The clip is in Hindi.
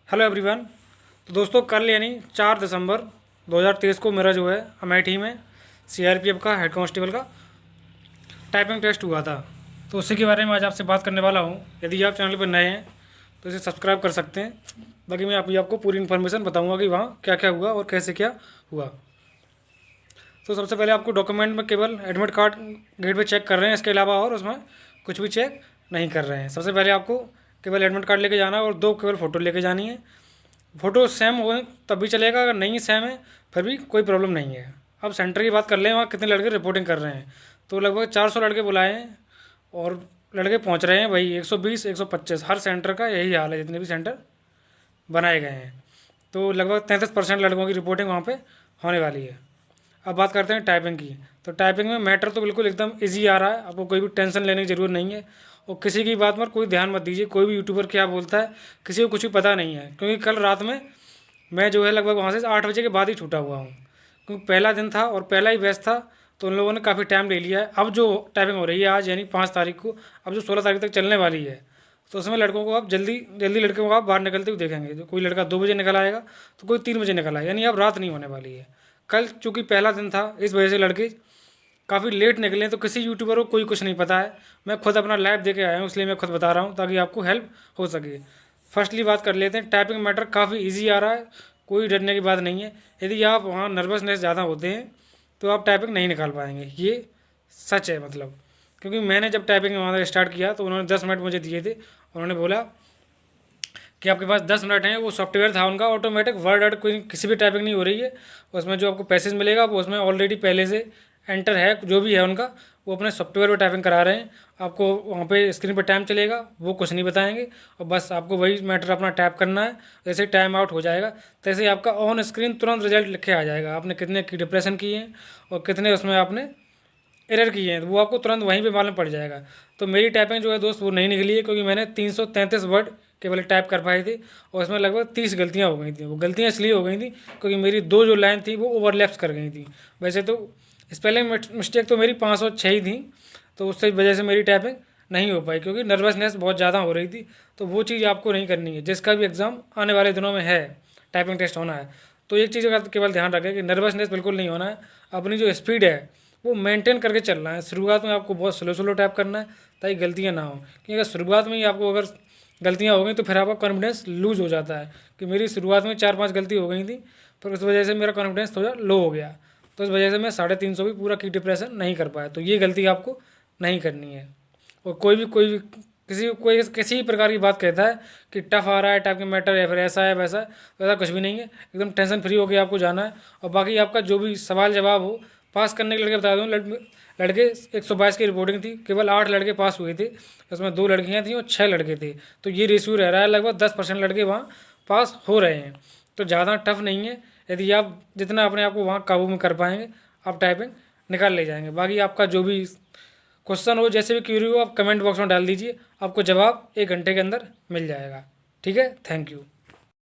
Hello everyone. तो दोस्तों कल यानी 4 दिसंबर 2023 को मेरा जो है अमेठी में सीआरपीएफ का हेड कांस्टेबल का टाइपिंग टेस्ट हुआ था। तो उसी के बारे में आज आपसे बात करने वाला हूँ। यदि आप चैनल पर नए हैं तो इसे सब्सक्राइब कर सकते हैं। बाकी मैं आपको पूरी इन्फॉर्मेशन बताऊँगा कि वहाँ क्या क्या हुआ और कैसे क्या हुआ। तो सबसे पहले आपको डॉक्यूमेंट में केवल एडमिट कार्ड गेट पे चेक कर रहे हैं, इसके अलावा और उसमें कुछ भी चेक नहीं कर रहे हैं। सबसे पहले आपको केवल एडमिट कार्ड लेके जाना है और 2 केवल फ़ोटो लेके जानी है। फ़ोटो सेम हो तब भी चलेगा, अगर नहीं सेम है फिर भी कोई प्रॉब्लम नहीं है। अब सेंटर की बात कर लें, वहाँ कितने लड़के रिपोर्टिंग कर रहे हैं। तो लगभग 400 लड़के बुलाए हैं और लड़के पहुँच रहे हैं भाई 120 125। हर सेंटर का यही हाल है, जितने भी सेंटर बनाए गए हैं। तो लगभग 33% लड़कों की रिपोर्टिंग वहाँ पे होने वाली है। अब बात करते हैं टाइपिंग की। तो टाइपिंग में मैटर तो बिल्कुल एकदम इजी आ रहा है, आपको कोई भी टेंशन लेने की ज़रूरत नहीं है। और किसी की बात पर कोई ध्यान मत दीजिए, कोई भी यूट्यूबर क्या बोलता है किसी को कुछ भी पता नहीं है। क्योंकि कल रात में मैं जो है लगभग वहाँ से 8 बजे के बाद ही छूटा हुआ हूँ, क्योंकि पहला दिन था और पहला ही बैच था। तो उन लोगों ने काफ़ी टाइम ले लिया है। अब जो टाइपिंग हो रही है आज यानी 5 तारीख को, अब जो 16 तारीख तक चलने वाली है, तो उसमें लड़कों को आप जल्दी जल्दी लड़कों को आप बाहर निकलते हुए देखेंगे। तो कोई लड़का 2 बजे निकल आएगा तो कोई 3 बजे निकल आएगा, यानी अब रात नहीं होने वाली है। कल चूँकि पहला दिन था इस वजह से लड़के काफ़ी लेट निकले, तो किसी यूट्यूबर को कोई कुछ नहीं पता है। मैं खुद अपना लाइव दे के आया हूँ, इसलिए मैं खुद बता रहा हूँ ताकि आपको हेल्प हो सके। फर्स्टली बात कर लेते हैं, टाइपिंग मैटर काफ़ी इजी आ रहा है, कोई डरने की बात नहीं है। यदि आप वहाँ नर्वसनेस ज़्यादा होते हैं तो आप टाइपिंग नहीं निकाल पाएंगे, ये सच है। मतलब क्योंकि मैंने जब टाइपिंग वहाँ स्टार्ट किया तो उन्होंने 10 मिनट मुझे दिए थे। उन्होंने बोला कि आपके पास 10 मिनट हैं। वो सॉफ्टवेयर था उनका ऑटोमेटिक, वर्ड वर्ड कोई किसी भी टाइपिंग नहीं हो रही है। उसमें जो आपको पैसेज मिलेगा वो उसमें ऑलरेडी पहले से एंटर है, जो भी है उनका, वो अपने सॉफ्टवेयर पे टाइपिंग करा रहे हैं। आपको वहाँ पे स्क्रीन पे टाइम चलेगा, वो कुछ नहीं बताएंगे और बस आपको वही मैटर अपना टाइप करना है। जैसे टाइम आउट हो जाएगा तैसे ही आपका ऑन स्क्रीन तुरंत रिजल्ट लिखे आ जाएगा, आपने कितने की डिप्रेशन किए हैं और कितने उसमें आपने एरर किए हैं, तो वो आपको तुरंत वहीं पे मालूम पड़ जाएगा। तो मेरी टाइपिंग जो है दोस्त वो नहीं निकली है, क्योंकि मैंने 333 वर्ड केवल टाइप कर पाई थी और उसमें लगभग 30 गलतियाँ हो गई थी। वो गलतियाँ इसलिए हो गई थी क्योंकि मेरी 2 जो लाइन थी वो ओवरलैप्स कर गई थी। वैसे तो स्पेलिंग मिस्टेक तो मेरी 506 ही थी, तो उससे वजह से मेरी टाइपिंग नहीं हो पाई, क्योंकि नर्वसनेस बहुत ज़्यादा हो रही थी। तो वो चीज़ आपको नहीं करनी है। जिसका भी एग्ज़ाम आने वाले दिनों में है, टाइपिंग टेस्ट होना है, तो एक चीज़ का केवल ध्यान रखें कि नर्वसनेस बिल्कुल नहीं होना है। अपनी जो स्पीड है वो मेंटेन करके चलना है। शुरुआत में आपको बहुत स्लो स्लो टाइप करना है ताकि गलतियाँ ना हो, क्योंकि अगर शुरुआत में ही आपको अगर गलतियाँ हो गई तो फिर आपका कॉन्फिडेंस लूज़ हो जाता है। कि मेरी शुरुआत में 4-5 गलती हो गई थी, फिर उस वजह से मेरा कॉन्फिडेंस थोड़ा लो हो गया। तो इस वजह से मैं 350 भी पूरा की डिप्रेशन नहीं कर पाया। तो ये गलती आपको नहीं करनी है। और कोई भी किसी भी प्रकार की बात कहता है कि टफ आ रहा है टाइप के मैटर या फिर ऐसा है वैसा है, तो ऐसा कुछ भी नहीं है। एकदम टेंशन फ्री होकर आपको जाना है। और बाकी आपका जो भी सवाल जवाब हो पास करने के लड़के बता दूँ, लड़के 122 की रिपोर्टिंग थी, केवल 8 लड़के पास हुए थे। उसमें 2 लड़कियां थी और 6 लड़के थे। तो ये रेशियो रह रहा है, लगभग 10% लड़के वहाँ पास हो रहे हैं। तो ज़्यादा टफ नहीं है। यदि आप जितना अपने आप को वहाँ काबू में कर पाएंगे, आप टाइपिंग निकाल ले जाएंगे। बाकी आपका जो भी क्वेश्चन हो, जैसे भी क्यूरी हो, आप कमेंट बॉक्स में डाल दीजिए, आपको जवाब 1 घंटे के अंदर मिल जाएगा। ठीक है, थैंक यू।